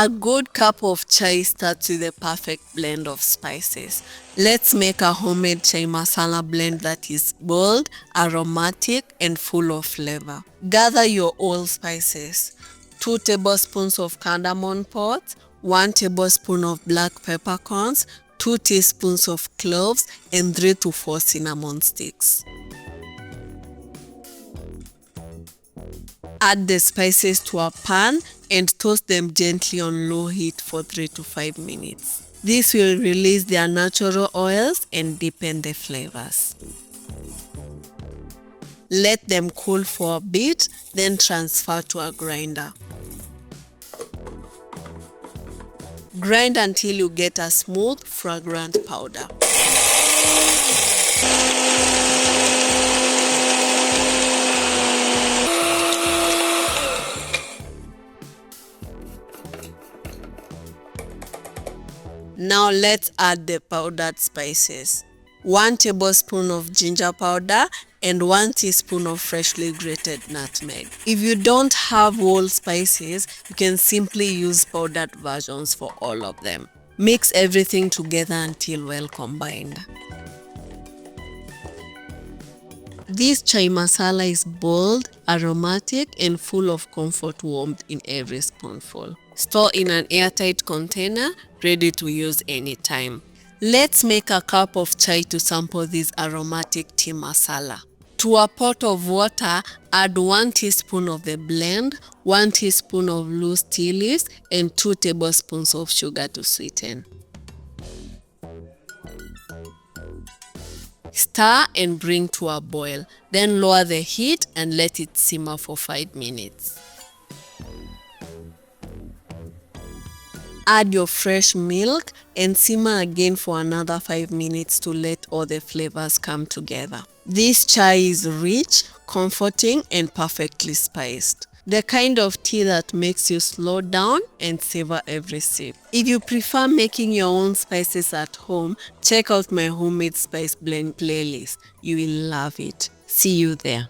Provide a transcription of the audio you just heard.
A good cup of chai starts with a perfect blend of spices. Let's make a homemade chai masala blend that is bold, aromatic, and full of flavor. Gather your all spices. 2 tablespoons of cardamom pods, 1 tablespoon of black peppercorns, 2 teaspoons of cloves, and 3 to 4 cinnamon sticks. Add the spices to a pan and toast them gently on low heat for 3 to 5 minutes. This will release their natural oils and deepen the flavors. Let them cool for a bit, then transfer to a grinder. Grind until you get a smooth, fragrant powder. Now let's add the powdered spices. 1 tablespoon of ginger powder and 1 teaspoon of freshly grated nutmeg. If you don't have whole spices, you can simply use powdered versions for all of them. Mix everything together until well combined. This chai masala is bold, aromatic, and full of comfort warmth in every spoonful. Store in an airtight container, ready to use anytime. Let's make a cup of chai to sample this aromatic tea masala. To a pot of water, add 1 teaspoon of the blend, 1 teaspoon of loose tea leaves, and 2 tablespoons of sugar to sweeten. Stir and bring to a boil, then lower the heat and let it simmer for 5 minutes. Add your fresh milk and simmer again for another 5 minutes to let all the flavors come together. This chai is rich, comforting, and perfectly spiced. The kind of tea that makes you slow down and savor every sip. If you prefer making your own spices at home, check out my homemade spice blend playlist. You will love it. See you there.